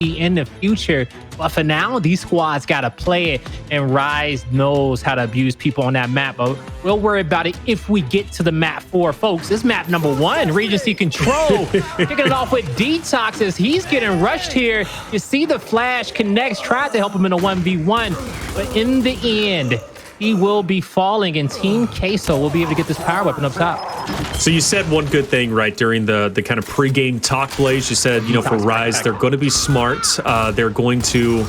in the future. But for now, these squads got to play it, and Rise knows how to abuse people on that map. But we'll worry about it if we get to the map 4, folks. This map number 1, Regency control. Kicking it off with DeToX as he's getting rushed here. You see the flash connects, tried to help him in a 1v1, but in the end, he will be falling, and Team Queso will be able to get this power weapon up top. So you said one good thing, right, during the kind of pregame talk, Blaze. You said, you know, for Rise, they're going to be smart. They're going to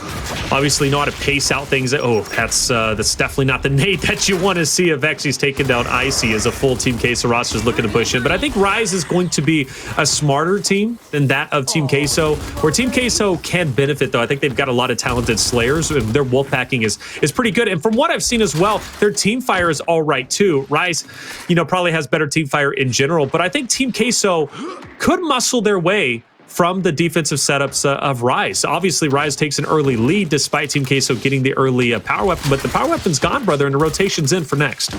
obviously know how to pace out things. Oh, that's definitely not the nade that you want to see. Avexys taking down Icy as a full Team Queso roster is looking to push in. But I think Rise is going to be a smarter team than that of Team Queso. Where Team Queso can benefit, though, I think they've got a lot of talented slayers. Their wolf packing is pretty good. And from what I've seen as well, their team fire is all right too. Rise, you know, probably has better team fire in general, but I think Team Queso could muscle their way from the defensive setups of Rise. Obviously, Rise takes an early lead despite Team Queso getting the early power weapon, but the power weapon's gone, brother, and the rotation's in for next.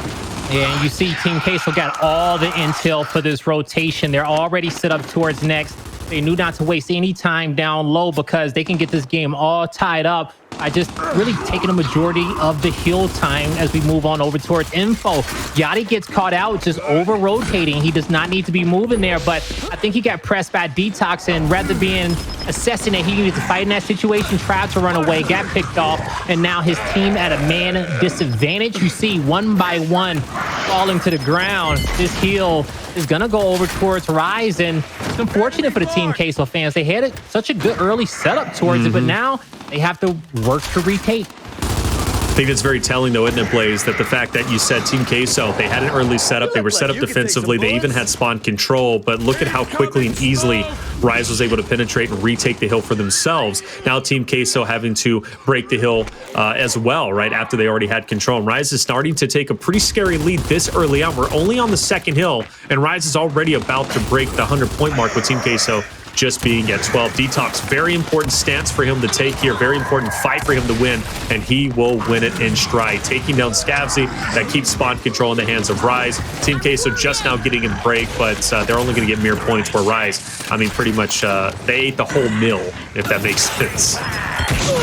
Yeah, and you see Team Queso got all the intel for this rotation. They're already set up towards next. They knew not to waste any time down low because they can get this game all tied up by just really taking a majority of the heal time as we move on over towards info. Yachty gets caught out just over rotating. He does not need to be moving there, but I think he got pressed by DeToX, and rather being assessing that he needed to fight in that situation, tried to run away, got picked off, and now his team at a man disadvantage. You see one by one falling to the ground. This heal is gonna go over towards Rise, and it's unfortunate for the Team Queso fans. They had such a good early setup towards it, but now they have to work to retake. I think it's very telling, though, isn't it, Blaze, that the fact that you said Team Queso, they had an early setup, they were set up defensively, they even had spawn control, but look at how quickly and easily Rise was able to penetrate and retake the hill for themselves. Now Team Queso having to break the hill as well, right, after they already had control. And Rise is starting to take a pretty scary lead this early on. We're only on the second hill, and Rise is already about to break the 100-point mark with Team Queso just being at 12. DeToX, very important stance for him to take here, very important fight for him to win, and he will win it in stride. Taking down Scavzy, that keeps spawn control in the hands of Rise. Team Queso just now getting a break, but they're only going to get mere points, where Rise, I mean, pretty much they ate the whole meal, if that makes sense.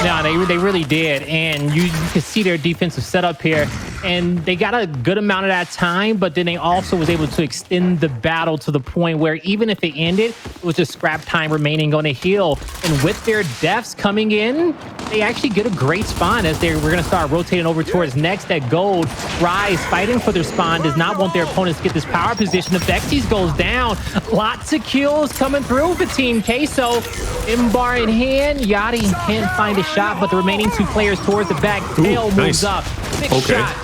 No, they really did, and you can see their defensive setup here, and they got a good amount of that time, but then they also was able to extend the battle to the point where even if it ended, it was just scrap time remaining on a heal. And with their deaths coming in, they actually get a great spawn as we're going to start rotating over towards next. That gold. Rise fighting for their spawn, does not want their opponents to get this power position. Avexys goes down. Lots of kills coming through for Team Queso. M-bar in hand. Yachty can't find a shot, but the remaining two players towards the back. Tail moves up. Big shot.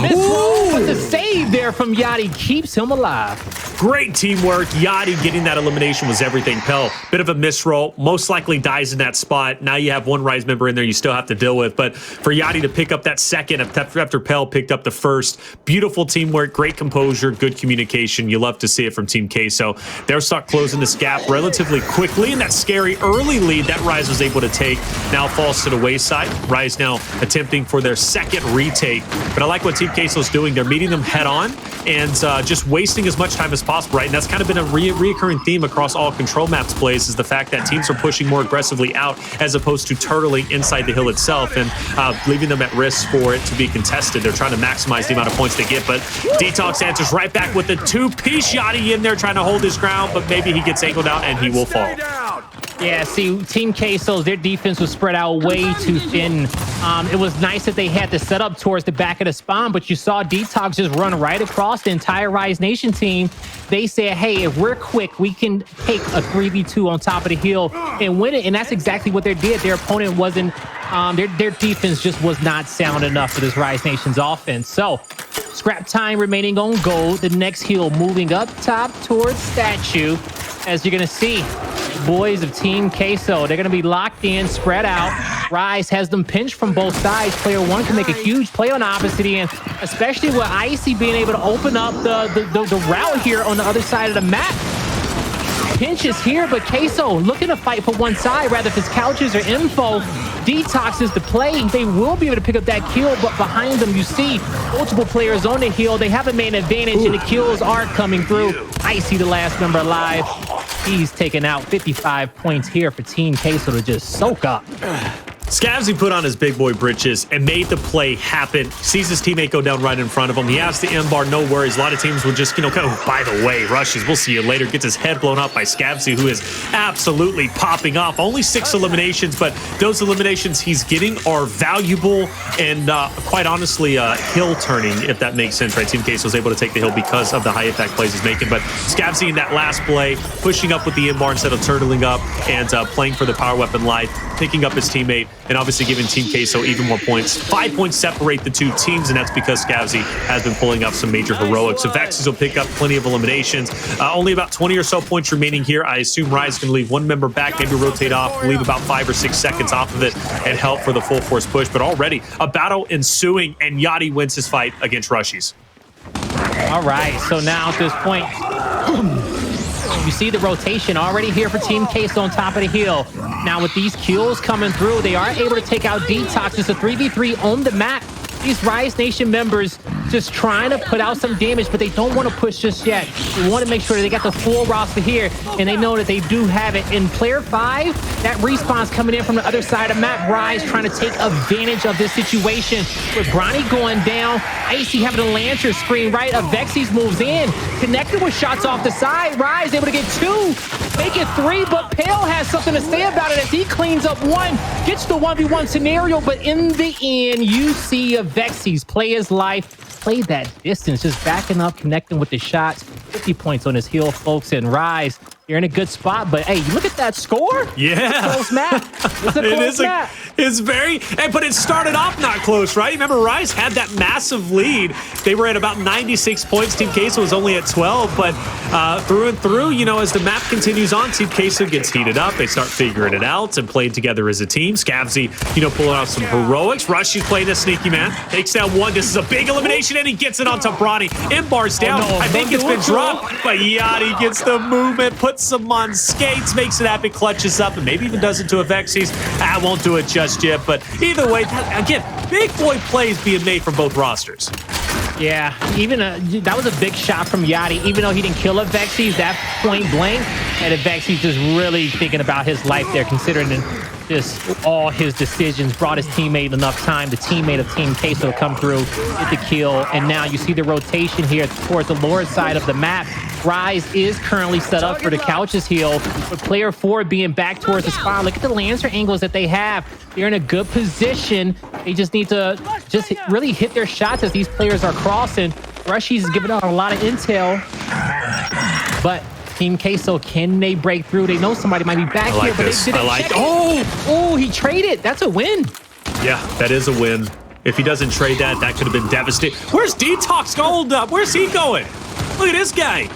But the save there from Yachty keeps him alive. Great teamwork. Yachty getting that elimination was everything. Pell, bit of a misroll, most likely dies in that spot. Now you have one Rise member in there you still have to deal with, but for Yachty to pick up that second after Pell picked up the first, beautiful teamwork, great composure, good communication. You love to see it from Team Queso. They're stuck closing this gap relatively quickly, and that scary early lead that Rise was able to take now falls to the wayside. Rise now attempting for their second retake, but I like what Team Queso's doing. They're meeting them head on and just wasting as much time as possible, right? And that's kind of been a reoccurring theme across all control maps plays, is the fact that teams are pushing more aggressively out as opposed to turtling inside the hill itself and leaving them at risk for it to be contested. They're trying to maximize the amount of points they get, but DeToX answers right back with the two-piece. Yachty in there trying to hold his ground, but maybe he gets angled out and he will fall. Yeah, see, Team Queso's, their defense was spread out way too thin. It was nice that they had to set up towards the back of the spawn, but you saw DeToX just run right across the entire Rise Nation team. They said, hey, if we're quick, we can take a 3v2 on top of the hill and win it, and that's exactly what they did. Their opponent wasn't, their defense just was not sound enough for this Rise Nation's offense. So, scrap time remaining on gold. The next hill moving up top towards Statue. As you're going to see, boys of Team Queso, they're going to be locked in, spread out. Rise has them pinched from both sides. Player one can make a huge play on the opposite end, especially with Icy being able to open up the route here on the other side of the map. pinches here, but Queso looking to fight for one side, rather if it's couches or info. DeToX is the play. They will be able to pick up that kill, but behind them, you see multiple players on the hill. They have a main advantage, and the kills are coming through. Icy, the last member alive. He's taking out 55 points here for Team Queso to just soak up. Scavzy put on his big boy britches and made the play happen. Sees his teammate go down right in front of him. He has the M-bar, no worries. A lot of teams would just, kind of, by the way, Rushiez, we'll see you later, gets his head blown up by Scavzy, who is absolutely popping off. Only 6 eliminations, but those eliminations he's getting are valuable and quite honestly, hill turning, if that makes sense, right? Team Queso was able to take the hill because of the high impact plays he's making, but Scavzy in that last play, pushing up with the M-bar instead of turtling up and playing for the power weapon life, picking up his teammate, and obviously giving Team Queso even more points. 5 points separate the two teams, and that's because Scavzy has been pulling off some major heroics. So Avexys will pick up plenty of eliminations. Only about 20 or so points remaining here. I assume Rise is going to leave one member back, maybe rotate off, leave about 5 or 6 seconds off of it, and help for the full force push. But already a battle ensuing, and Yachty wins his fight against Rushiez. All right, so now at this point, you see the rotation already here for Team Queso on top of the hill. Now with these kills coming through, they are able to take out DeToX. It's a 3v3 on the map. These Rise Nation members just trying to put out some damage, but they don't want to push just yet. They want to make sure that they got the full roster here, and they know that they do have it. In player 5, that respawn's coming in from the other side of map. Rise trying to take advantage of this situation with Bronny going down. Icy having a lantern screen, right? Avexys moves in, connected with shots off the side. Rise able to get 2, make it 3, but Pale has something to say about it as he cleans up 1, gets the 1v1 scenario, but in the end, you see Avexys play his life, play that distance, just backing up, connecting with the shots. 50 points on his heel, folks, and Rise, you're in a good spot, but hey, look at that score. Yeah. It's a close map. It's a close map. It's very, but it started off not close, right? Remember, Rise had that massive lead. They were at about 96 points. Team Queso was only at 12, but through and through, as the map continues on, Team Queso gets heated up. They start figuring it out and playing together as a team. Scavzy, pulling out some heroics. Rushiez playing a sneaky man. Takes down 1. This is a big elimination, and he gets it onto Bronny. M-bar's down. Oh, no, I think it's been dropped, but Yachty gets the movement, puts him on skates, makes it happen, clutches up, and maybe even does it to Avexys. I won't do it just yet, but either way, again, big boy plays being made from both rosters. Yeah, even that was a big shot from Yachty. Even though he didn't kill Avexys, that point blank, and Avexys just really thinking about his life there, considering just all his decisions, brought his teammate enough time, the teammate of Team Queso to come through, get the kill, and now you see the rotation here towards the lower side of the map. Rise is currently set up for the couches heal, with player 4 being back towards the spawn. Look at the Lancer angles that they have. They're in a good position. They just need to really hit their shots as these players are crossing. Rushiez is giving out a lot of intel, but Team Queso, can they break through? They know somebody might be back here, but they didn't check it. Oh, he traded. That's a win. Yeah, that is a win. If he doesn't trade that, that could have been devastating. Where's DeToX going up? Where's he going? Look at this guy.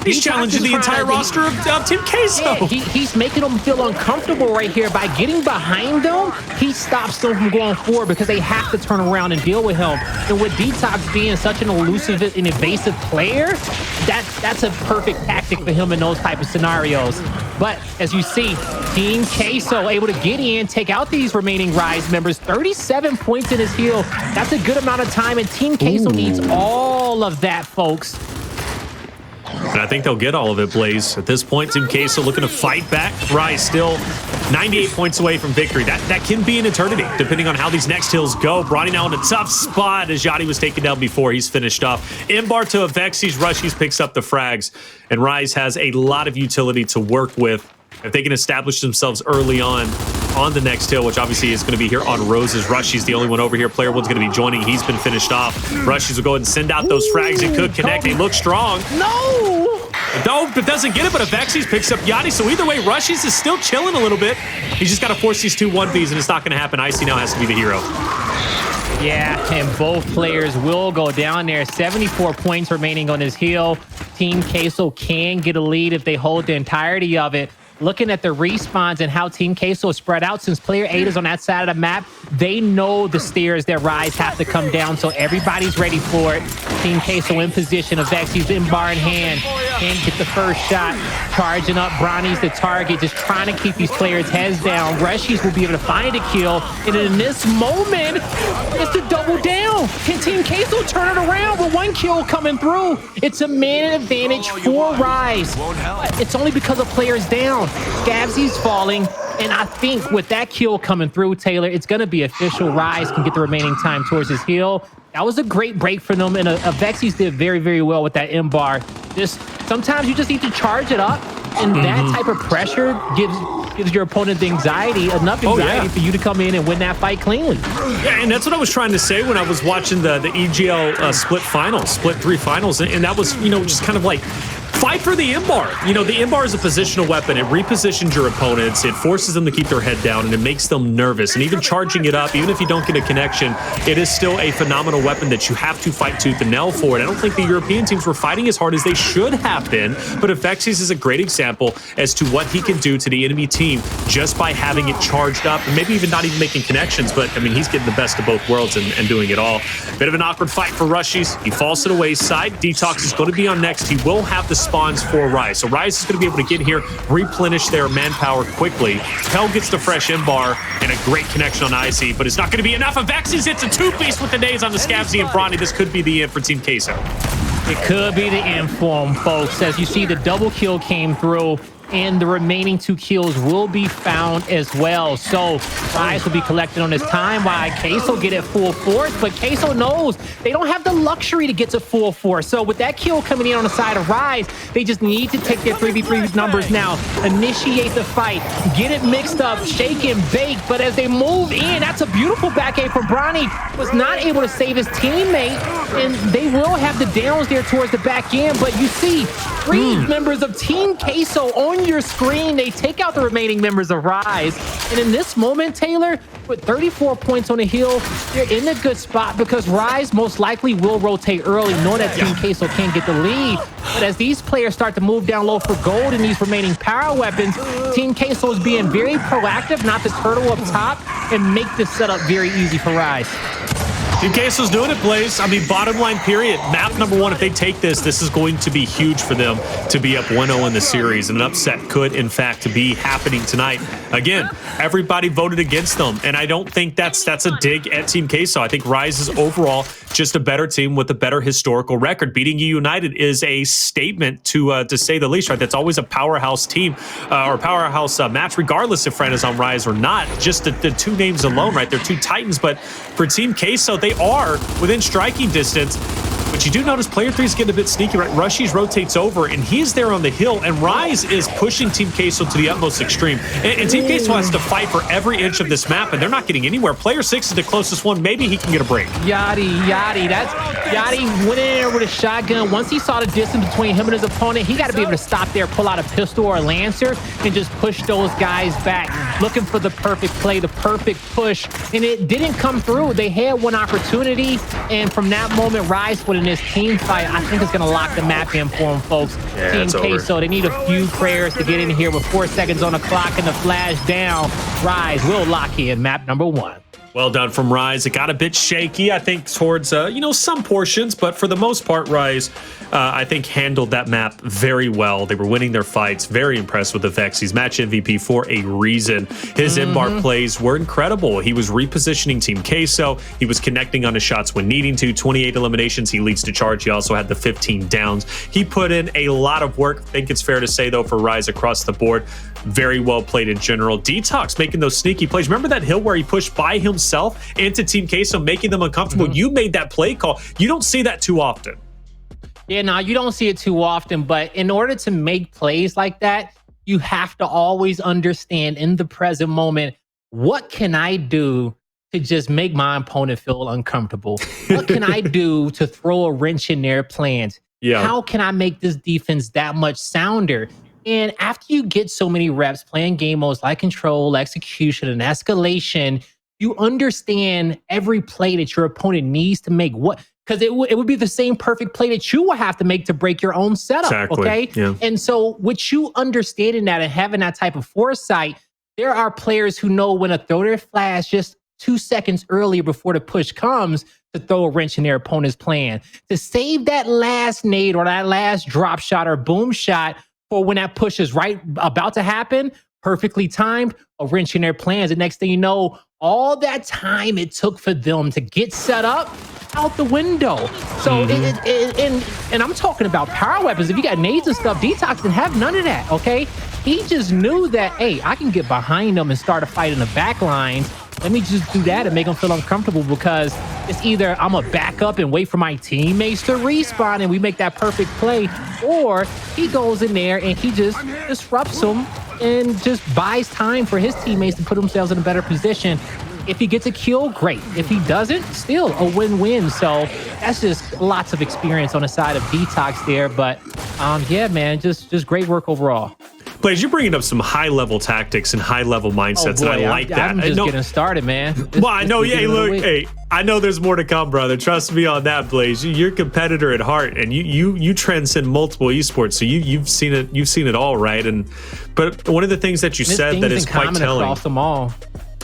He's challenging the entire roster of Team Queso. Yeah, he's making them feel uncomfortable right here. By getting behind them, he stops them from going forward because they have to turn around and deal with him. And with DeToX being such an elusive and evasive player, that's a perfect tactic for him in those type of scenarios. But as you see, Team Queso able to get in, take out these remaining Rise members. 37 points in his heel. That's a good amount of time, and Team Queso needs all of that, folks. And I think they'll get all of it, Blaze. At this point, Team Queso looking to fight back. Rise still 98 points away from victory. That can be an eternity, depending on how these next hills go. Bronny now in a tough spot as Yachty was taken down before. He's finished off. M-bar to Avexys. Rushiez picks up the frags. And Rise has a lot of utility to work with. If they can establish themselves early on the next hill, which obviously is going to be here on Roses. Rushiez the only one over here. Player 1's going to be joining. He's been finished off. Rushiez will go ahead and send out those frags. It could connect. They look strong. No, but doesn't get it, but Avexys picks up Yachty. So either way, Rushiez is still chilling a little bit. He's just got to force these 2 1Vs, and it's not going to happen. Icy now has to be the hero. Yeah, and both players will go down there. 74 points remaining on his heel. Team Queso can get a lead if they hold the entirety of it. looking at the respawns and how Team Queso is spread out, since player 8 is on that side of the map, they know the stairs that Rise have to come down, so everybody's ready for it. Team Queso in position, Avexys in bar in hand, can't get the first shot, charging up. Bronny's the target, just trying to keep these players' heads down. Rushiez will be able to find a kill, and in this moment, it's the double down. Can Team Queso turn it around with 1 kill coming through? It's a man advantage for Rise. But it's only because of players down. Scavzy's falling, and I think with that kill coming through, Taylor, it's going to be official. Rise can get the remaining time towards his heal. That was a great break for them, and Avexys did very, very well with that M-bar. Just sometimes you just need to charge it up, and that type of pressure gives your opponent the enough anxiety for you to come in and win that fight cleanly. Yeah, and that's what I was trying to say when I was watching the EGL split 3 finals, and that was, just kind of like, fight for the M-bar. The M-bar is a positional weapon. It repositions your opponents. It forces them to keep their head down, and it makes them nervous. And even charging it up, even if you don't get a connection, it is still a phenomenal weapon that you have to fight tooth and nail for. And I don't think the European teams were fighting as hard as they should have been, but Avexys is a great example as to what he can do to the enemy team just by having it charged up, and maybe even not even making connections. But, I mean, he's getting the best of both worlds and doing it all. Bit of an awkward fight for Rushiez. He falls to the wayside. DeToX is going to be on next. He will have the spawns for Rise. So Rise is going to be able to get here, replenish their manpower quickly. Pell gets the fresh M-bar and a great connection on Icy, but it's not going to be enough. Avexys hits a 2-piece with the nades on the Scavzy and Bronny. This could be the end for Team Queso. It could be the end for him, folks. As you see, the double kill came through, and the remaining 2 kills will be found as well. So Rise will be collected on his time while Queso get at full force, but Queso knows they don't have the luxury to get to full force. So with that kill coming in on the side of Rise, they just need to take their 3v3 numbers now, initiate the fight, get it mixed up, shake and bake. But as they move in, that's a beautiful back aim from Bronny. Was not able to save his teammate, and they will have the downs there towards the back end. But you see 3 members of Team Queso on your screen. They take out the remaining members of Rise, and in this moment, Taylor, with 34 points on the hill, they're in a good spot because Rise most likely will rotate early, knowing that Team Queso can't get the lead. But as these players start to move down low for gold in these remaining power weapons, Team Queso is being very proactive not to turtle up top and make this setup very easy for Rise. Team Queso's doing it, Blaze. I mean, bottom line, period. Map number 1, if they take this, this is going to be huge for them to be up 1-0 in the series. And an upset could, in fact, be happening tonight. Again, everybody voted against them. And I don't think that's a dig at Team Queso. I think Rise is overall just a better team with a better historical record. Beating U United is a statement to say the least, right? That's always a powerhouse team or powerhouse match, regardless if Fran is on Rise or not. Just the 2 names alone, right? They're 2 titans. But for Team Queso, they are within striking distance. But you do notice player 3 is getting a bit sneaky, right? Rushiez rotates over, and he's there on the hill, and Rise is pushing Team Queso to the utmost extreme. And Team Queso has to fight for every inch of this map, and they're not getting anywhere. Player 6 is the closest one. Maybe he can get a break. Yachty went in there with a shotgun. Once he saw the distance between him and his opponent, he got to be able to stop there, pull out a pistol or a lancer, and just push those guys back, looking for the perfect play, the perfect push. And it didn't come through. They had one opportunity, and from that moment, Rise would in this team fight, I think it's going to lock the map in for them, folks. Yeah, Team Queso, they need a few prayers to get in here with 4 seconds on the clock and the flash down. Rise will lock in map number 1. Well done from Rise. It got a bit shaky, I think, towards, some portions, but for the most part, Rise, I think, handled that map very well. They were winning their fights. Very impressed with Avexys. Match MVP for a reason. His M-bar plays were incredible. He was repositioning Team Queso. He was connecting on his shots when needing to. 28 eliminations. He leads to charge. He also had the 15 downs. He put in a lot of work. I think it's fair to say, though, for Rise across the board. Very well played in general. DeToX making those sneaky plays. Remember that hill where he pushed by himself into Team Queso, making them uncomfortable? You made that play call. You don't see that too often. Yeah, no, you don't see it too often. But in order to make plays like that, you have to always understand in the present moment, what can I do to just make my opponent feel uncomfortable? What can I do to throw a wrench in their plans? Yeah. How can I make this defense that much sounder? And after you get so many reps playing game modes like Control, Execution, and Escalation, you understand every play that your opponent needs to make. because it would be the same perfect play that you will have to make to break your own setup. Exactly. Okay. Yeah. And so with you understanding that and having that type of foresight, there are players who know when to throw their flash just 2 seconds earlier before the push comes to throw a wrench in their opponent's plan, to save that last nade or that last drop shot or boom shot for when that push is right about to happen, perfectly timed, a wrench in their plans. The next thing you know, all that time it took for them to get set up out the window. So, and I'm talking about power weapons. If you got nades and stuff, DeToX didn't have none of that, okay? He just knew that, hey, I can get behind them and start a fight in the back lines. Let me just do that and make them feel uncomfortable, because it's either I'm going to back up and wait for my teammates to respawn and we make that perfect play, or he goes in there and he just disrupts them and just buys time for his teammates to put themselves in a better position. If he gets a kill, great. If he doesn't, still a win-win. So that's just lots of experience on the side of DeToX there. But yeah, man, just great work overall. Blaze, you're bringing up some high-level tactics and high-level mindsets, and I like that. I'm just getting started, man. I know. Yeah, look, hey, I know there's more to come, brother. Trust me on that, Blaze. You're a competitor at heart, and you transcend multiple esports, so you've seen it. You've seen it all, right? But one of the things that you said that is quite telling. Across them all.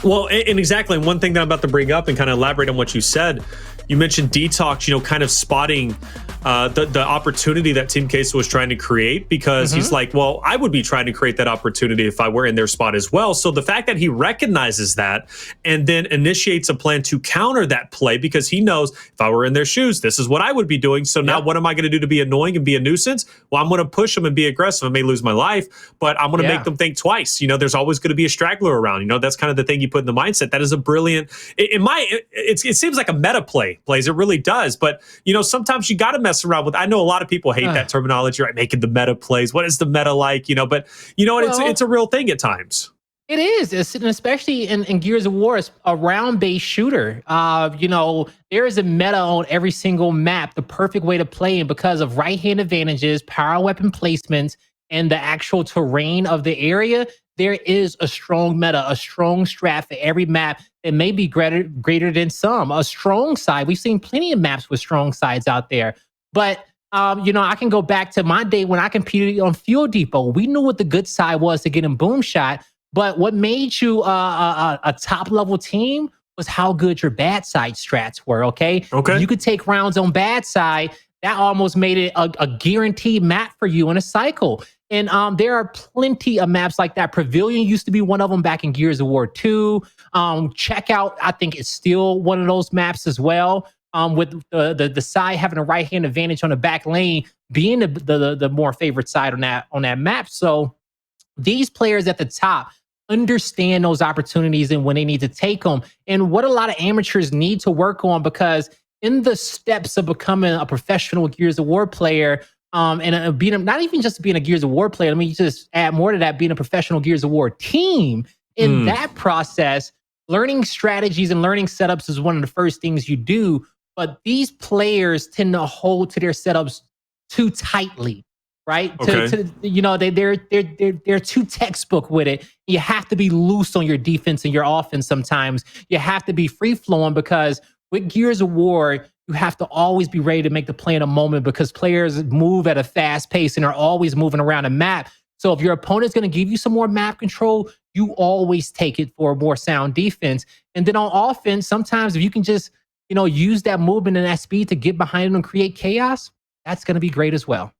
Well, and exactly. And one thing that I'm about to bring up and kind of elaborate on what you said, you mentioned DeToX, kind of spotting the opportunity that Team Queso was trying to create, because he's like, well, I would be trying to create that opportunity if I were in their spot as well. So the fact that he recognizes that and then initiates a plan to counter that play, because he knows if I were in their shoes, this is what I would be doing. So now what am I going to do to be annoying and be a nuisance? Well, I'm going to push them and be aggressive. I may lose my life, but I'm going to make them think twice. There's always going to be a straggler around. That's kind of the thing you put in the mindset. That is a brilliant, it seems like a meta play, Blaze. It really does. But, sometimes you got to mess around with, I know a lot of people hate that terminology, right? Making the meta plays. What is the meta like? But it's a real thing at times. It is, especially in Gears of War, it's a round-based shooter. There is a meta on every single map, the perfect way to play, and because of right-hand advantages, power weapon placements, and the actual terrain of the area, there is a strong meta, a strong strat for every map that may be greater than some. A strong side, we've seen plenty of maps with strong sides out there. But, I can go back to my day when I competed on Fuel Depot. We knew what the good side was to get in boom shot, but what made you a top-level team was how good your bad side strats were, okay? You could take rounds on bad side. That almost made it a guaranteed map for you in a cycle. And there are plenty of maps like that. Pavilion used to be one of them back in Gears of War 2. Checkout, I think, is still one of those maps as well. With the side having a right-hand advantage on the back lane being the more favorite side on that map. So these players at the top understand those opportunities and when they need to take them. And what a lot of amateurs need to work on, because in the steps of becoming a professional Gears of War player, and being not even just being a Gears of War player, I mean, you just add more to that, being a professional Gears of War team. In that process, learning strategies and learning setups is one of the first things you do. But these players tend to hold to their setups too tightly, right? They're too textbook with it. You have to be loose on your defense and your offense sometimes. You have to be free-flowing, because with Gears of War, you have to always be ready to make the play in a moment, because players move at a fast pace and are always moving around a map. So if your opponent's going to give you some more map control, you always take it for a more sound defense. And then on offense, sometimes if you can just, use that movement and that speed to get behind them and create chaos, that's going to be great as well.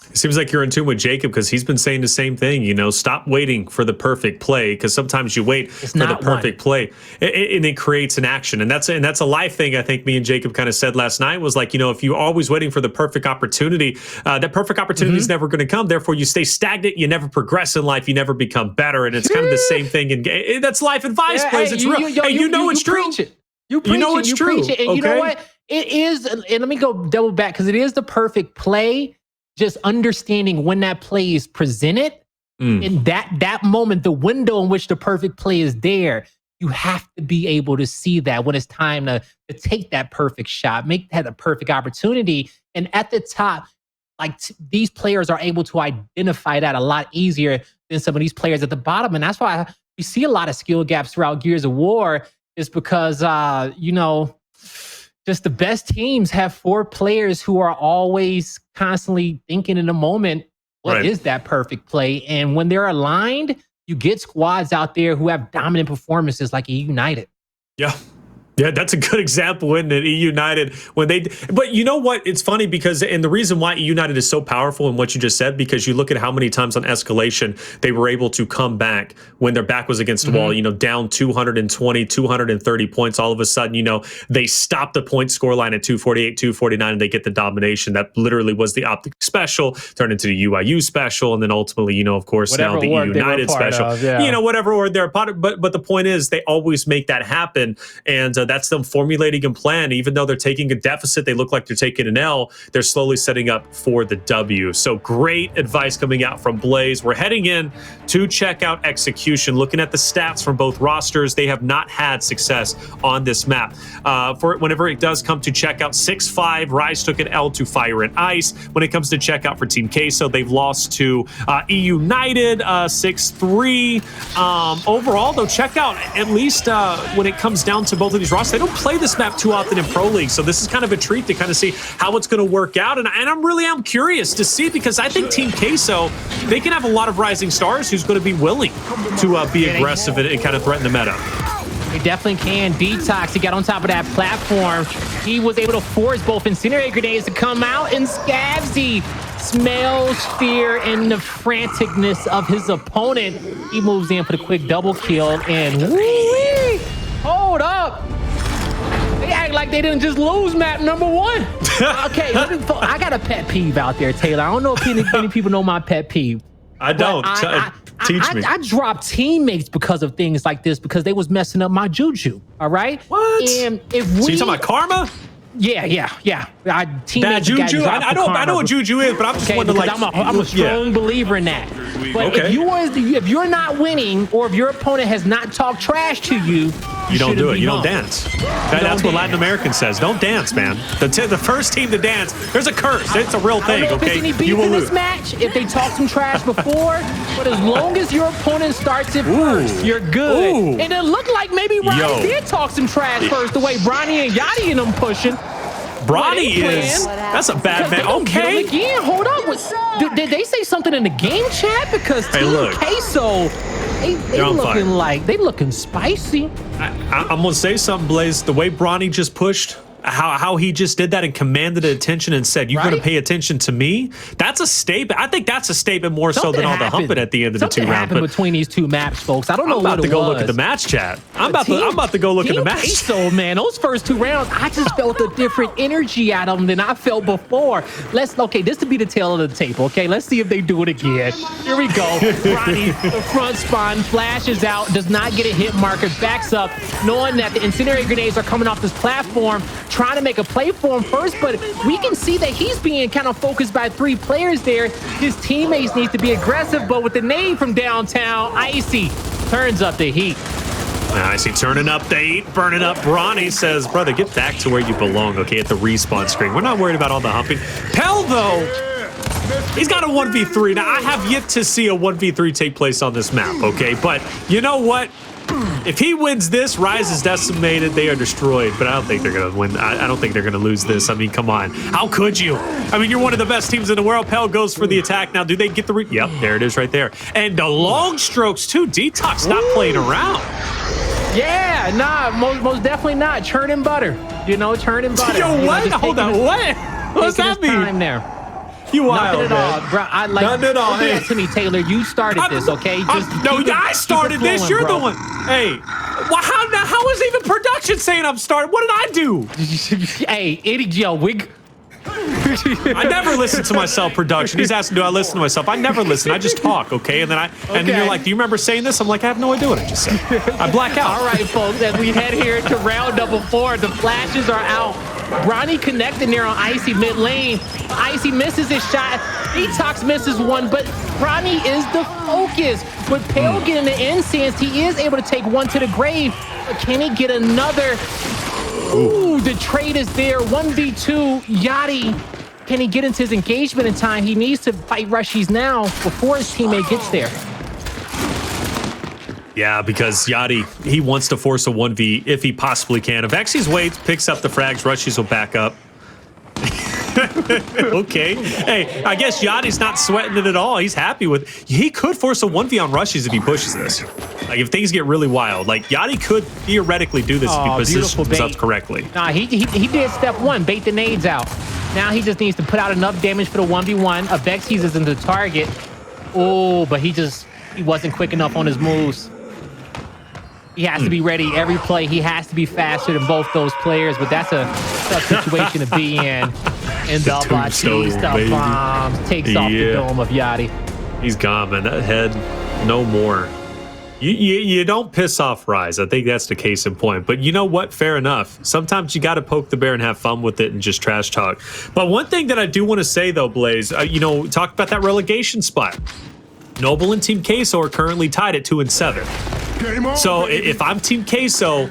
It seems like you're in tune with Jacob, because he's been saying the same thing. Stop waiting for the perfect play, because sometimes you wait for the perfect play and it creates an action. And that's a life thing. I think me and Jacob kind of said last night was like, if you're always waiting for the perfect opportunity, that perfect opportunity is never going to come. Therefore, you stay stagnant. You never progress in life. You never become better. And it's kind of the same thing. And that's life advice, Blaze. It's real. It's true. It's true. And you know what? It is. And let me go double back, because it is the perfect play. Just understanding when that play is presented, in that moment, the window in which the perfect play is there, you have to be able to see that when it's time to take that perfect shot, make that a perfect opportunity. And at the top, these players are able to identify that a lot easier than some of these players at the bottom. And that's why we see a lot of skill gaps throughout Gears of War, is because, just the best teams have 4 players who are always constantly thinking in the moment, what is that perfect play? And when they're aligned, you get squads out there who have dominant performances like United. Yeah. Yeah, that's a good example, isn't it? United, when they, but you know what? It's funny because, and the reason why United is so powerful in what you just said, because you look at how many times on Escalation they were able to come back when their back was against the wall, you know, down 220, 230 points. All of a sudden, you know, they stopped the point score line at 248, 249, and they get the domination. That literally was the Optic special, turned into the UIU special, and then ultimately, you know, of course, now the United special. You know, whatever order they're a part of. But the point is, they always make that happen. And that's them formulating a plan. Even though they're taking a deficit, they look like they're taking an L. They're slowly setting up for the W. So great advice coming out from Blaze. We're heading in to check out execution. Looking at the stats from both rosters, they have not had success on this map. For whenever it does come to checkout, 6-5, Rise took an L to Fire and Ice. When it comes to checkout for Team Queso, they've lost to United 6-3. Overall, though, checkout, at least when it comes down to both of these rosters, they don't play this map too often in Pro League, so this is kind of a treat to kind of see how it's going to work out. And I'm curious to see, because I think Team Queso, they can have a lot of rising stars who's going to be willing to be aggressive and kind of threaten the meta. They definitely can. DeToX, he got on top of that platform. He was able to force both incendiary grenades to come out, and Scavzy smells fear and the franticness of his opponent. He moves in for the quick double kill, and woo-wee, hold up. They act like they didn't just lose map number 1. Okay, I got a pet peeve out there, Taylor. I don't know if many people know my pet peeve. I don't. Teach me. I dropped teammates because of things like this, because they was messing up my juju. All right. What? And if we, so you talking about karma? Yeah. Bad juju. I know what juju is, but I'm just wondering, like, I'm a strong believer in that. But if you're not winning, or if your opponent has not talked trash to you, you don't do it. You don't dance. That's what Latin American says. Don't dance, man. The first team to dance, there's a curse. It's a real thing. I don't know if it's any beef in this match, if they talk some trash before, but as long as your opponent starts it first, you're good. Ooh. And it looked like maybe Ryan did talk some trash first, the way Bronny and Yachty and them pushing. Bronny is, that's a bad man. Okay. Again, hold up. Did they say something in the game chat? Because Team Queso, they looking spicy. I'm gonna say something, Blaze. The way Bronny just pushed, how he just did that and commanded attention and said, "You're going to pay attention to me." That's a statement. I think that's a statement more so than all the humping at the end of the 2 rounds. Something happened between these 2 maps, folks. I don't know what it was. I'm about to go look at the match chat. I'm about to go look at the match. Queso, man, those first 2 rounds, I just felt a different energy out of them than I felt before. This to be the tail of the tape. Okay, let's see if they do it again. Here we go. Bronny, the front spawn, flashes out, does not get a hit marker, backs up, knowing that the incendiary grenades are coming off this platform, trying to make a play for him first, but we can see that he's being kind of focused by 3 players there. His teammates need to be aggressive, but with the nade from downtown, Icy turns up the heat. Icy turning up the heat, burning up. Bronny says, brother, get back to where you belong, okay, at the respawn screen. We're not worried about all the humping. Pell, though, he's got a 1v3. Now, I have yet to see a 1v3 take place on this map, okay? But you know what? If he wins this, Rise is decimated. They are destroyed, but I don't think they're going to win. I don't think they're going to lose this. I mean, come on. How could you? I mean, you're one of the best teams in the world. Pell goes for the attack. Now, do they get the Yep, there it is right there. And the long strokes, too. DeToX not playing around. Yeah, nah, most definitely not. Churn and butter. You know, churn and butter. Yo, what? Hold on, what? What's that mean? Time there. You wild, Nothing at all, bro. I like. Nothing at all. Hey, to me, Taylor, you started this, okay? I started this. You're the one. Hey, well, how is even production saying I'm starting? What did I do? Hey, I never listen to myself. Production. He's asking, do I listen to myself? I never listen. I just talk, okay? And then and then you're like, do you remember saying this? I'm like, I have no idea what I just said. I black out. All right, folks. As we head here to round number 4, the flashes are out. Bronny connecting there on Icy mid lane. Icy misses his shot. DeToX misses one, but Bronny is the focus. With Pale getting the incense, he is able to take one to the grave. But can he get another? Ooh, the trade is there. 1v2. Yachty. Can he get into his engagement in time? He needs to fight Rushiez now before his teammate gets there. Yeah, because Yachty, he wants to force a 1v if he possibly can. Avexys waits, picks up the frags, Rushiez will back up. Okay. Hey, I guess Yachty's not sweating it at all. He's happy with. He could force a 1v on Rushiez if he pushes this. Like, if things get really wild. Like, Yachty could theoretically do this if he positions himself correctly. Nah, he did step one, bait the nades out. Now he just needs to put out enough damage for the 1v1. Avexys isn't the target. Oh, but he wasn't quick enough on his moves. He has to be ready every play. He has to be faster than both those players, but that's a tough situation to be in. And the Batista bombs takes off the dome of Yachty. He's gone, man. That head, no more. You don't piss off Rise. I think that's the case in point. But you know what? Fair enough. Sometimes you got to poke the bear and have fun with it and just trash talk. But one thing that I do want to say, though, Blaze, talk about that relegation spot. Noble and Team Queso are currently tied at 2-7. So if I'm Team Queso,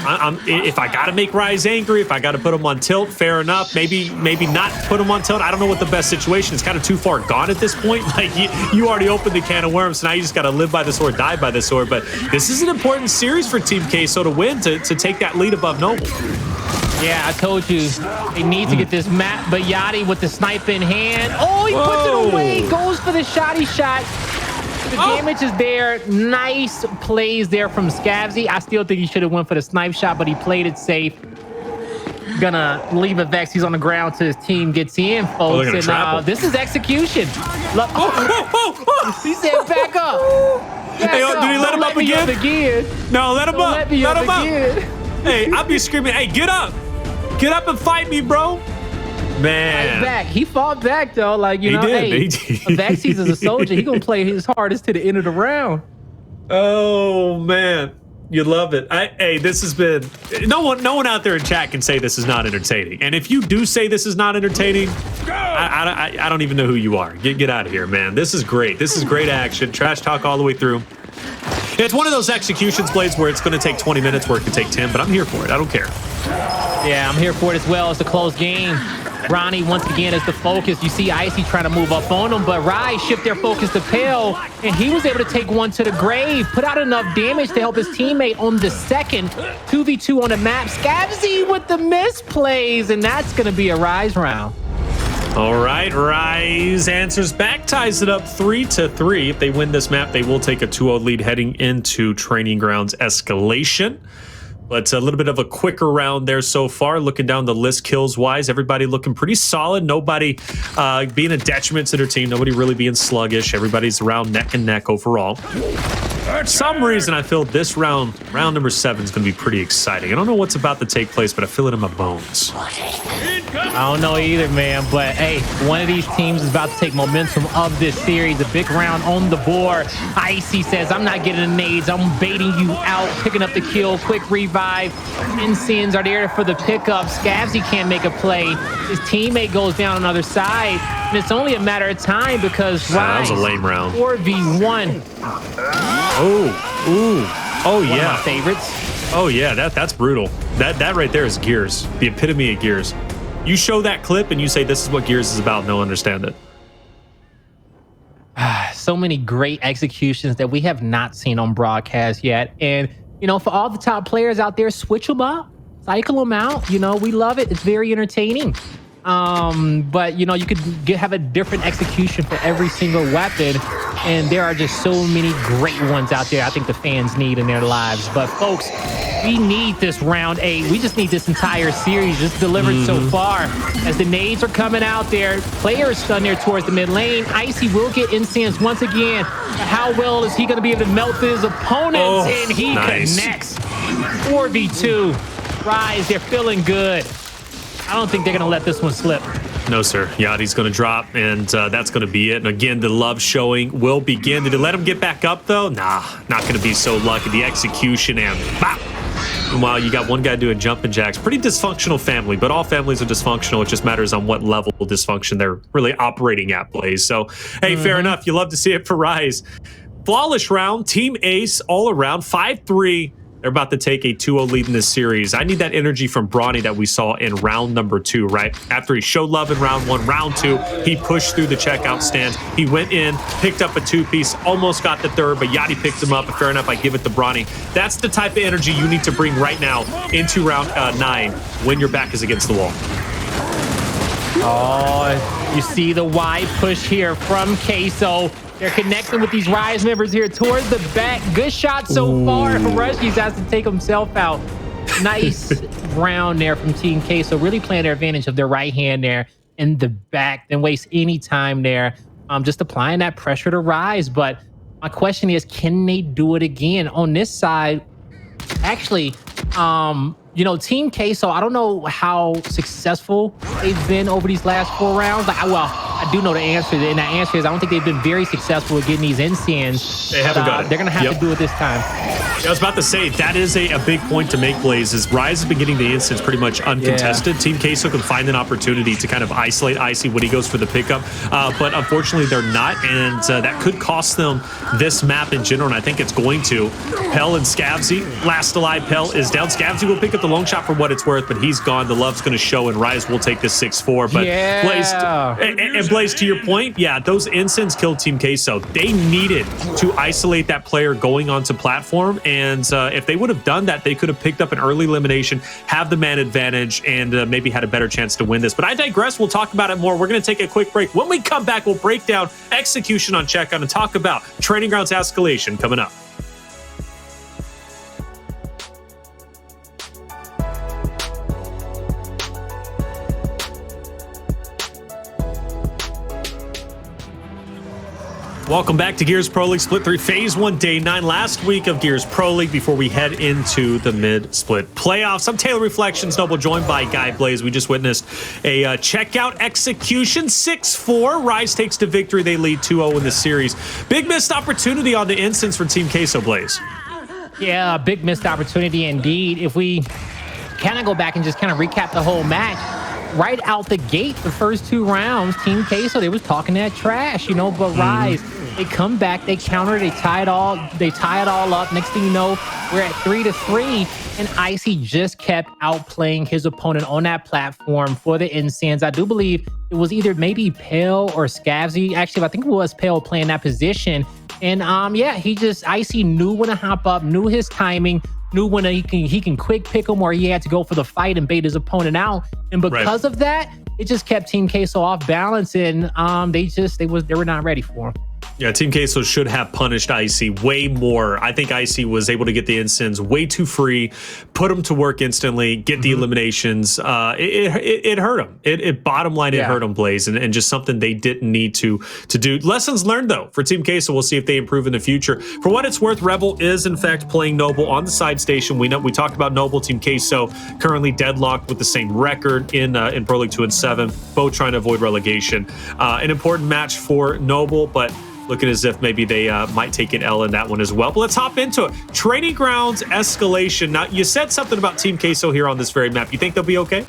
if I got to make Rise angry, if I got to put him on tilt, fair enough. Maybe not put him on tilt. I don't know what the best situation is. Kind of too far gone at this point. Like, you already opened the can of worms, so now you just got to live by the sword, die by the sword. But this is an important series for Team Queso to win, to take that lead above Noble. Yeah, I told you they need to get this map, but Yachty with the snipe in hand. Oh, he puts it away, goes for the shotty shot. The damage is there. Nice plays there from Scavzy. I still think he should have went for the snipe shot, but he played it safe. Gonna leave Avexys on the ground till his team gets in, folks. And this is execution. Look, he said back up. Did he let him up again? No, let him up. Let him up. Hey, I'll be screaming, hey, get up. Get up and fight me, bro. Man. Back. He fought back, though. Like, you know, hey, Avexys is a soldier. He's going to play his hardest to the end of the round. Oh, man. You love it. Hey, this has been... No one out there in chat can say this is not entertaining. And if you do say this is not entertaining, I don't even know who you are. Get out of here, man. This is great. This is great action. Trash talk all the way through. It's one of those executions, Blades, where it's going to take 20 minutes, where it could take 10, but I'm here for it. I don't care. Yeah, I'm here for it as well. It's a close game. Bronny, once again, is the focus. You see Icy trying to move up on him, but Rise shift their focus to Pale, and he was able to take one to the grave, put out enough damage to help his teammate on the second 2v2 on the map. Scavzy with the misplays, and that's going to be a Rise round. All right, Rise answers back, ties it up 3-3. If they win this map, they will take a 2-0 lead heading into Training Grounds Escalation. But a little bit of a quicker round there so far. Looking down the list kills-wise, everybody looking pretty solid. Nobody being a detriment to their team. Nobody really being sluggish. Everybody's around neck and neck overall. For some reason, I feel this round number 7 is going to be pretty exciting. I don't know what's about to take place, but I feel it in my bones. I don't know either, man. But, hey, one of these teams is about to take momentum of this series. A big round on the board. Icy says, I'm not getting the nades. I'm baiting you out, picking up the kill. Quick revive. Insins are there for the pickup. Scavzy can't make a play. His teammate goes down on the other side. And it's only a matter of time because Rise, that was a lame round. 4v1. Oh, yeah. One of my favorites. Oh, yeah, that's brutal. That right there is Gears. The epitome of Gears. You show that clip and you say this is what Gears is about, and they'll understand it. So many great executions that we have not seen on broadcast yet. And, you know, for all the top players out there, switch them up, cycle them out. You know, we love it. It's very entertaining. But, you know, you could have a different execution for every single weapon. And there are just so many great ones out there I think the fans need in their lives. But, folks, we need this round 8. We just need this entire series just delivered so far. As the nades are coming out there, players stunned there towards the mid lane. Icy will get incensed once again. But how well is he going to be able to melt his opponents? And he connects. 4v2. Rise, they're feeling good. I don't think they're going to let this one slip. No, sir. Yachty's going to drop, and that's going to be it. And again, the love showing will begin. Did it let him get back up, though? Nah, not going to be so lucky. The execution and bop. Meanwhile, you got one guy doing jumping jacks. Pretty dysfunctional family, but all families are dysfunctional. It just matters on what level of dysfunction they're really operating at, Blaze. So, hey, fair enough. You love to see it for Rise. Flawless round. Team Ace all around. 5-3. They're about to take a 2-0 lead in this series. I need that energy from Bronny that we saw in round number 2, right? After he showed love in round 1, round 2, he pushed through the checkout stands. He went in, picked up a 2-piece, almost got the 3rd, but Yachty picked him up. Fair enough, I give it to Bronny. That's the type of energy you need to bring right now into round 9 when your back is against the wall. Oh, you see the wide push here from Queso. They're connecting with these Rise members here towards the back. Good shot so far. Rushiez has to take himself out. Nice round there from Team Queso. Really playing their advantage of their right hand there in the back. Didn't waste any time there. Just applying that pressure to Rise. But my question is, can they do it again? On this side, actually, you know, Team Queso, I don't know how successful they've been over these last 4 rounds. Like, well, I do know the answer, and that answer is I don't think they've been very successful at getting these NCNs. They haven't got it. They're going to have to do it this time. I was about to say, that is a big point to make, Blaze, is Rise has been getting the instance pretty much uncontested. Yeah. Team Queso can find an opportunity to kind of isolate Icy when he goes for the pickup, but unfortunately they're not, and that could cost them this map in general, and I think it's going to. Pell and Scavzy, last alive Pell is down. Scavzy will pick up the long shot for what it's worth, but he's gone. The love's going to show, and Rise will take this 6-4. But yeah. Blaze, and Blaze, to your point, yeah, those instants killed Team Queso. They needed to isolate that player going onto platform, and if they would have done that, they could have picked up an early elimination, have the man advantage, and maybe had a better chance to win this. But I digress. We'll talk about it more. We're going to take a quick break. When we come back, we'll break down execution on checkout and talk about Training Grounds Escalation coming up. Welcome back to Gears Pro League Split 3 Phase 1 Day 9. Last week of Gears Pro League before we head into the mid-split playoffs. I'm Taylor Reflections Noble, joined by Guy Blaze. We just witnessed a checkout execution 6-4. Rise takes to victory. They lead 2-0 in the series. Big missed opportunity on the instance for Team Queso, Blaze. Yeah, big missed opportunity indeed. If we kind of go back and just kind of recap the whole match, right out the gate, the first 2 rounds, Team Queso, they was talking that trash, you know, but Rise, they come back, they counter, they tie it all up. Next thing you know, we're at 3-3, and Icy just kept outplaying his opponent on that platform for the instants. I do believe it was either maybe Pale or Scavzy. Actually, I think it was Pale playing that position. And yeah, Icy knew when to hop up, knew his timing, knew when he can quick pick him, or he had to go for the fight and bait his opponent out. And because of that, it just kept Team Queso off balance, and they were not ready for him. Yeah, Team Queso should have punished Icy way more. I think Icy was able to get the instants way too free, put him to work instantly, get the eliminations. It hurt him. It bottom line, it hurt him, Blaze, and just something they didn't need to do. Lessons learned, though, for Team Queso. We'll see if they improve in the future. For what it's worth, Rebel is, in fact, playing Noble on the side station. We talked about Noble. Team Queso currently deadlocked with the same record in Pro League 2 and 7, both trying to avoid relegation. An important match for Noble, but looking as if maybe they might take an L in that one as well. But let's hop into it. Training Grounds Escalation. Now, you said something about Team Queso here on this very map. You think they'll be okay?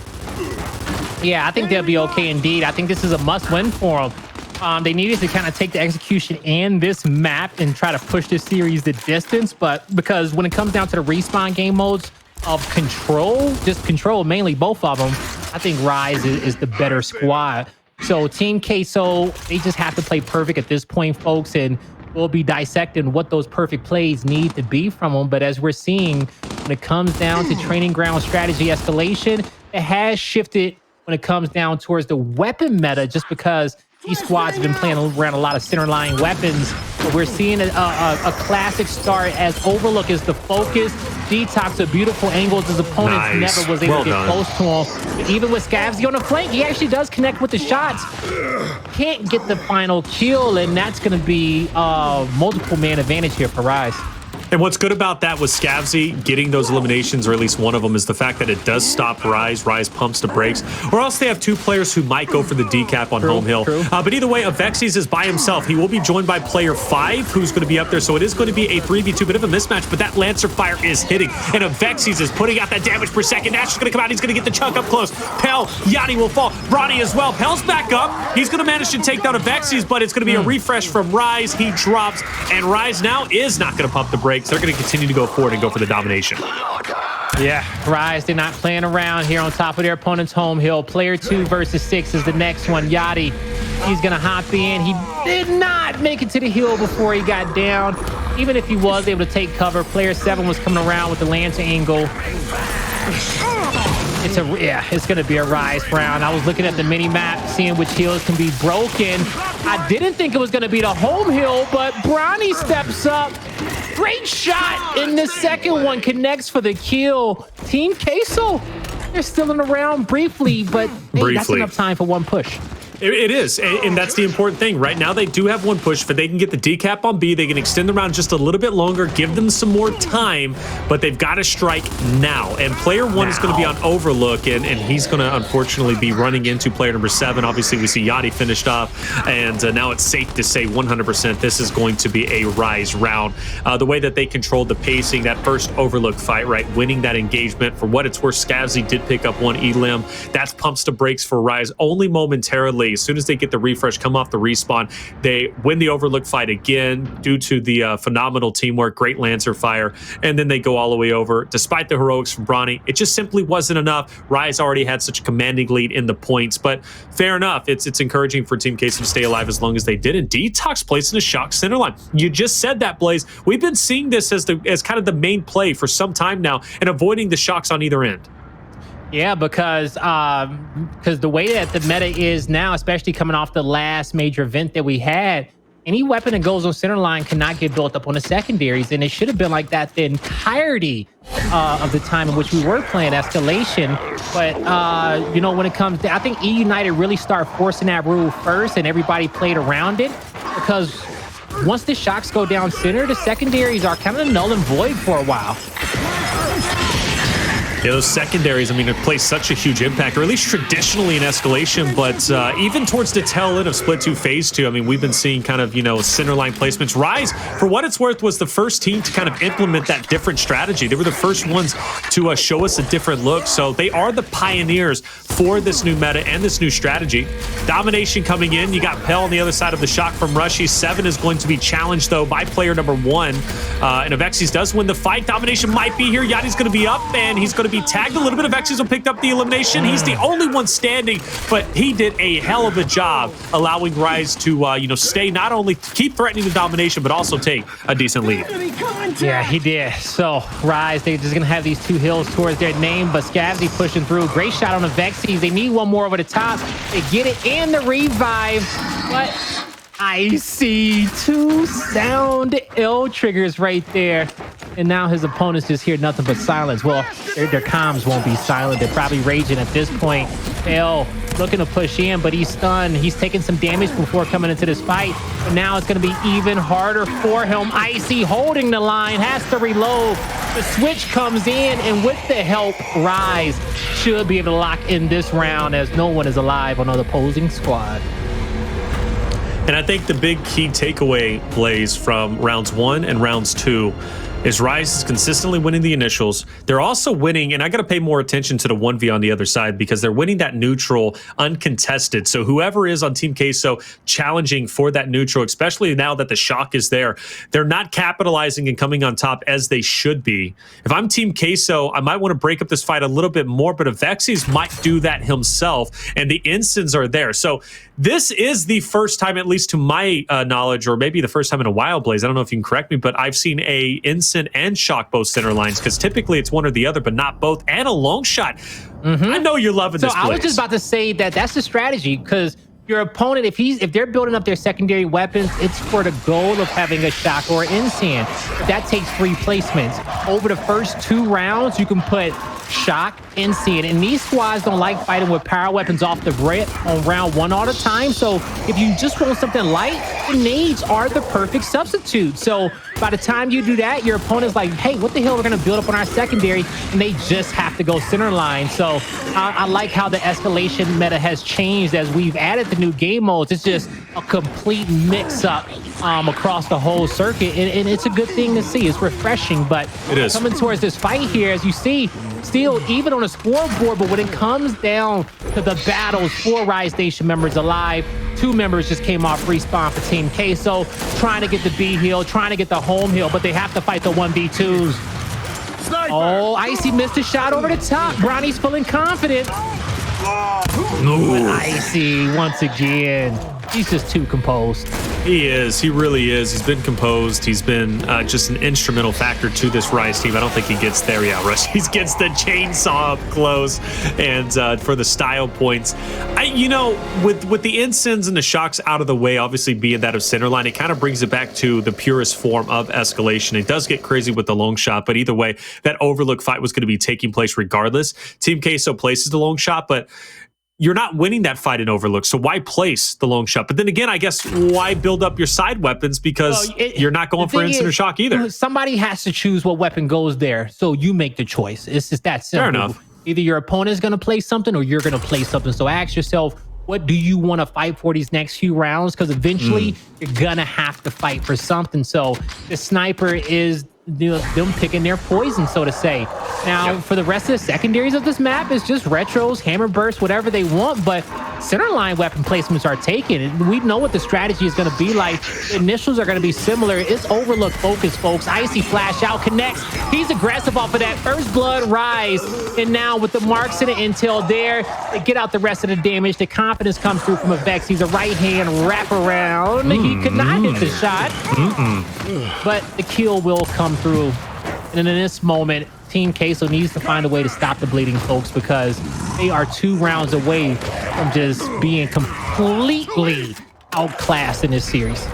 Yeah, I think they'll be okay indeed. I think this is a must-win for them. They needed to kind of take the execution in this map and try to push this series the distance. But because when it comes down to the respawn game modes of control, just control, mainly both of them, I think Rise is the better squad. So Team Queso, they just have to play perfect at this point, folks, and we'll be dissecting what those perfect plays need to be from them. But as we're seeing, when it comes down to Training Ground strategy escalation, it has shifted when it comes down towards the weapon meta, just because these squads have been playing around a lot of center line weapons. But we're seeing a classic start as Overlook is the focus. DeToX at beautiful angles. His opponent never was able to get close to him. But even with Scavzy on the flank, he actually does connect with the shots. Can't get the final kill, and that's going to be multiple man advantage here for Rise. And what's good about that with Scavzy getting those eliminations, or at least one of them, is the fact that it does stop Rise. Rise pumps the brakes. Or else they have 2 players who might go for the decap on home hill. But either way, Avexys is by himself. He will be joined by player 5, who's going to be up there. So it is going to be a 3v2, bit of a mismatch, but that Lancer fire is hitting. And Avexys is putting out that damage per second. Nash is going to come out. He's going to get the chunk up close. Pell, Yachty will fall. Bronny as well. Pell's back up. He's going to manage to take down Avexys, but it's going to be a refresh from Rise. He drops, and Rise now is not going to pump the brakes. They're going to continue to go forward and go for the domination. Yeah, Rise, they're not playing around here on top of their opponent's home hill. Player 2 versus 6 is the next one. Yachty, he's going to hop in. He did not make it to the hill before he got down. Even if he was able to take cover, player 7 was coming around with the lantern angle. It's going to be a Rise round. I was looking at the mini map, seeing which hills can be broken. I didn't think it was going to be the home hill, but Bronny steps up. Great shot in the second one, connects for the kill. Team Queso, they're still in the round briefly, but hey, that's enough time for one push. It is, and that's the important thing. Right now, they do have one push. If they can get the decap on B, they can extend the round just a little bit longer, give them some more time, but they've got to strike now. And player 1 is going to be on Overlook, and he's going to unfortunately be running into player number 7. Obviously, we see Yachty finished off, and now it's safe to say 100% this is going to be a Rise round. The way that they controlled the pacing, that first Overlook fight, right, winning that engagement. For what it's worth, Scavzy did pick up one elim. That pumps the brakes for Rise only momentarily. As soon as they get the refresh, come off the respawn, they win the Overlook fight again due to the phenomenal teamwork, great Lancer fire, and then they go all the way over. Despite the heroics from Bronny, it just simply wasn't enough. Rise already had such a commanding lead in the points, but fair enough. It's encouraging for Team Queso to stay alive as long as they did. And DeToX placing a shock center line. You just said that, Blaze. We've been seeing this as kind of the main play for some time now, and avoiding the shocks on either end. Yeah, because the way that the meta is now, especially coming off the last major event that we had, any weapon that goes on center line cannot get built up on the secondaries, and it should have been like that the entirety of the time in which we were playing Escalation. But you know, when it comes to, I think E United really start forcing that rule first, and everybody played around it, because once the shocks go down center, the secondaries are kind of null and void for a while. Yeah, those secondaries, I mean, it plays such a huge impact, or at least traditionally in Escalation, but even towards the tail end of Split 2 Phase 2, I mean, we've been seeing kind of, you know, center line placements. Rise, for what it's worth, was the first team to kind of implement that different strategy. They were the first ones to show us a different look, so they are the pioneers for this new meta and this new strategy. Domination coming in. You got Pell on the other side of the shock from Rushiez. 7 is going to be challenged, though, by player number 1, and Avexys does win the fight. Domination might be here. Yachty's going to be up, and he's going to be tagged a little bit. Avexys will pick up the elimination. He's the only one standing, but he did a hell of a job allowing Rise to, you know, stay, not only keep threatening the domination, but also take a decent lead. Yeah, he did. So Rise, they're just going to have these 2 hills towards their name, but Scavzy pushing through. Great shot on the Avexys. They need one more over the top. They get it and the revive, but I see 2 sound L triggers right there. And now his opponents just hear nothing but silence. Well, their comms won't be silent. They're probably raging at this point. L looking to push in, but he's stunned. He's taking some damage before coming into this fight. But now it's going to be even harder for him. Icy holding the line, has to reload. The switch comes in, and with the help, Rise should be able to lock in this round, as no one is alive on the opposing squad. And I think the big key takeaway, Blaze, from rounds 1 and rounds 2 is Rise is consistently winning the initials. They're also winning, and I got to pay more attention to the 1v on the other side, because they're winning that neutral uncontested. So whoever is on Team Queso challenging for that neutral, especially now that the shock is there, they're not capitalizing and coming on top as they should be. If I'm Team Queso, I might want to break up this fight a little bit more, but Avexys might do that himself, and the instants are there. So this is the first time, at least to my knowledge, or maybe the first time in a while, Blaze, I don't know if you can correct me, but I've seen a instant and shock both center lines, because typically it's one or the other, but not both, and a long shot. I know you're loving this, Blaze. I was just about to say that that's the strategy, because your opponent, if they're building up their secondary weapons, it's for the goal of having a shock or an instant. That takes 3 placements. Over the first 2 rounds, you can put shock, instant, and these squads don't like fighting with power weapons off the rip on round 1 all the time. So if you just want something light, grenades are the perfect substitute. So By the time you do that, your opponent's like, hey, what the hell, we're going to build up on our secondary, and they just have to go center line. So I like how the escalation meta has changed as we've added the new game modes. It's just a complete mix-up across the whole circuit, and it's a good thing to see. It's refreshing, but it is coming towards this fight here, as you see, still even on a scoreboard, but when it comes down to the battles, 4 Rise Nation members alive, 2 members just came off respawn for Team Queso, trying to get the B heal, trying to get the home heal, but they have to fight the 1v2s. Sniper. Oh, Icy missed a shot over the top. Bronny's feeling confident. No. Icy once again. He's just too composed. He is. He really is. He's been composed. He's been just an instrumental factor to this Rise team. I don't think he gets there. Yeah, Rushiez gets the chainsaw up close, and for the style points. With the ensigns and the shocks out of the way, obviously being that of center line, it kind of brings it back to the purest form of escalation. It does get crazy with the long shot, but either way, that overlook fight was going to be taking place regardless. Team Queso places the long shot, but you're not winning that fight in overlook, so why place the long shot? But then again, I guess why build up your side weapons, because you're not going for instant or shock either. Somebody has to choose what weapon goes there, so you make the choice. It's just that simple. Fair enough. Either your opponent's going to play something or you're going to play something. So ask yourself, what do you want to fight for these next few rounds? Because eventually you're going to have to fight for something. So the sniper is them picking their poison, so to say. Now, for the rest of the secondaries of this map, it's just retros, hammer bursts, whatever they want, but center line weapon placements are taken. And we know what the strategy is going to be like. The initials are going to be similar. It's overlook focus, folks. Icy flash out, connects. He's aggressive off of that first blood Rise. And now with the marks and the intel there, they get out the rest of the damage. The confidence comes through from Avexys. He's a right hand wraparound. He could not hit the shot, but the kill will come through. And in this moment, Team Queso needs to find a way to stop the bleeding, folks, because they are 2 rounds away from just being completely outclassed in this series.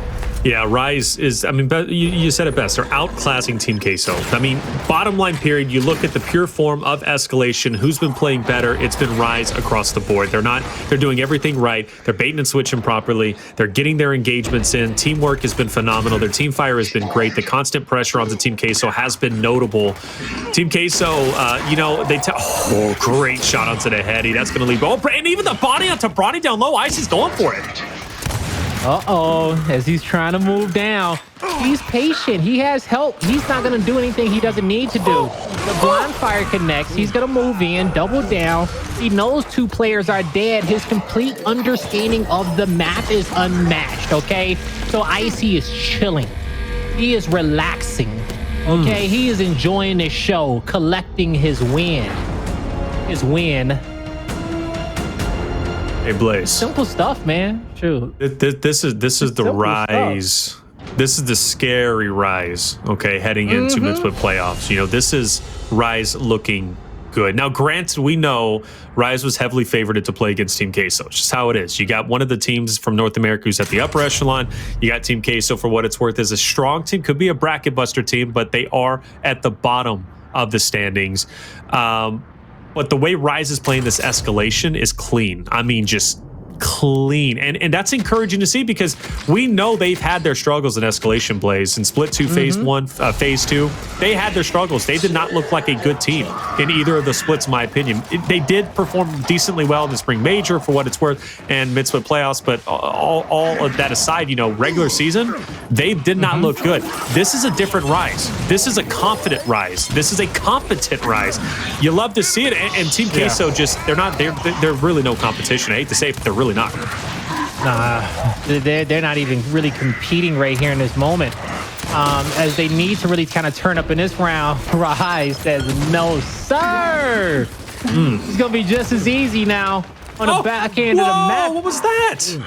Yeah, Rise is, I mean, you said it best. They're outclassing Team Queso. I mean, bottom line period, you look at the pure form of escalation, who's been playing better, it's been Rise across the board. They're doing everything right. They're baiting and switching properly. They're getting their engagements in. Teamwork has been phenomenal. Their team fire has been great. The constant pressure on the Team Queso has been notable. Team Queso, great shot onto the heady. That's going to leave. Oh, and even the body onto Bronny down low. Icy's going for it. As he's trying to move down, he's patient. He has help. He's not going to do anything he doesn't need to do. The blind fire connects. He's going to move in, double down. He knows 2 players are dead. His complete understanding of the map is unmatched, okay? So Icy is chilling. He is relaxing, okay? He is enjoying this show, collecting his win. Hey, Blaze. Simple stuff, man. True. This is the Rise. Stuff. This is the scary Rise. Okay, heading into mid-split playoffs. This is Rise looking good. Now, granted, we know Rise was heavily favored to play against Team Queso. It's just how it is. You got one of the teams from North America who's at the upper echelon. You got Team Queso, for what it's worth, is a strong team. Could be a bracket buster team, but they are at the bottom of the standings. But the way Rise is playing this escalation is clean. I mean, just clean. And that's encouraging to see, because we know they've had their struggles in escalation plays. In Split 2, Phase 1, Phase 2, they had their struggles. They did not look like a good team in either of the splits, in my opinion. They did perform decently well in the Spring Major, for what it's worth, and mid-split playoffs, but all of that aside, regular season, they did not look good. This is a different Rise. This is a confident Rise. This is a competent Rise. You love to see it, and Team Queso they're really no competition. I hate to say it, but they're really not. Nah, they're not even really competing right here in this moment. As they need to really kind of turn up in this round. Rise says, no, sir. It's going to be just as easy now on the back end of the map. What was that?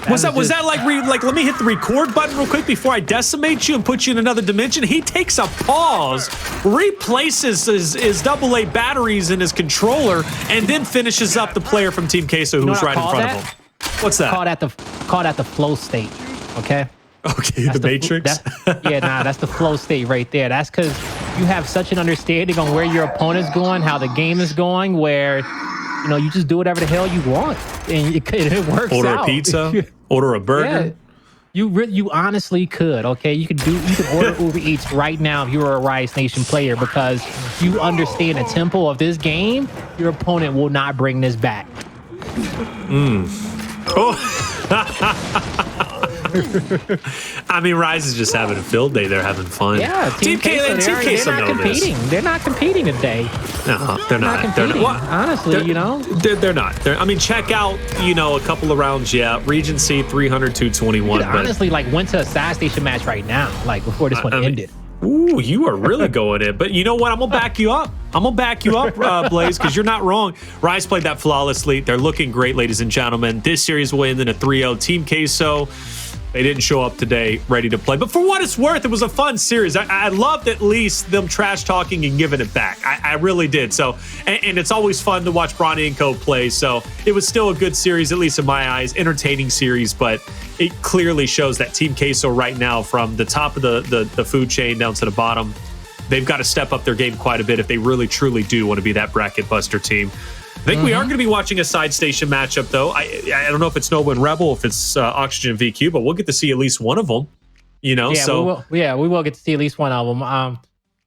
Was that like let me hit the record button real quick before I decimate you and put you in another dimension? He takes a pause, replaces his AA batteries in his controller, and then finishes up the player from Team Queso who's right in front of him. What's that? Call that the flow state. Okay. Okay, the Matrix. That's the flow state right there. That's because you have such an understanding on where your opponent's going, how the game is going, where you just do whatever the hell you want, and it works out. Order a pizza, order a burger. You honestly could. Okay, you could order Uber Eats right now if you were a Rise Nation player, because you understand the tempo of this game. Your opponent will not bring this back. I mean, Rise is just having a field day. They're having fun. Yeah, Team Queso, they're not competing. They're not competing today. No, they're not. Competing. They're not. Honestly, they're not. I mean, check out, a couple of rounds. Yeah, Regency 300-221. Honestly, went to a side station match right now, before this one ended. Ooh, you are really going in. But you know what? I'm going to back you up. Blaze, because you're not wrong. Rise played that flawlessly. They're looking great, ladies and gentlemen. This series will end in a 3-0. Team Queso, they didn't show up today ready to play. But for what it's worth, it was a fun series. I loved at least them trash talking and giving it back. I really did. So, and it's always fun to watch Bronny and Co play. So it was still a good series, at least in my eyes. Entertaining series, but it clearly shows that Team Queso right now, from the top of the food chain down to the bottom, they've got to step up their game quite a bit if they really, truly do want to be that bracket buster team. I think we are going to be watching a side station matchup, though. I don't know if it's Nova and Rebel, if it's Oxygen VQ, but we'll get to see at least one of them. Yeah, so we will get to see at least one of them.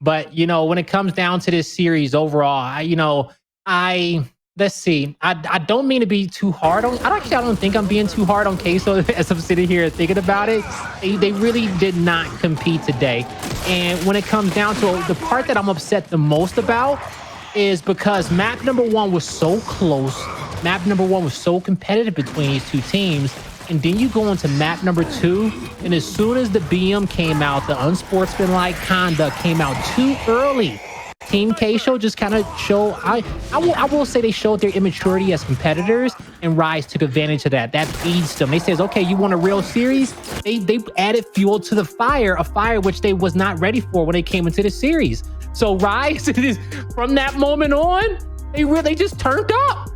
But when it comes down to this series overall, let's see. I don't mean to be too hard on. I don't think I'm being too hard on Queso as I'm sitting here thinking about it. They really did not compete today, and when it comes down to the part that I'm upset the most about, is because map number 1 was so close. Map number 1 was so competitive between these two teams. And then you go into map number 2, and as soon as the BM came out, the unsportsmanlike conduct came out too early. Team Queso just kind of showed, I will say they showed their immaturity as competitors, and Rise took advantage of that. That feeds them. They says, okay, you want a real series? They added fuel to the fire, a fire which they was not ready for when they came into the series. So Rise, from that moment on, they just turned up.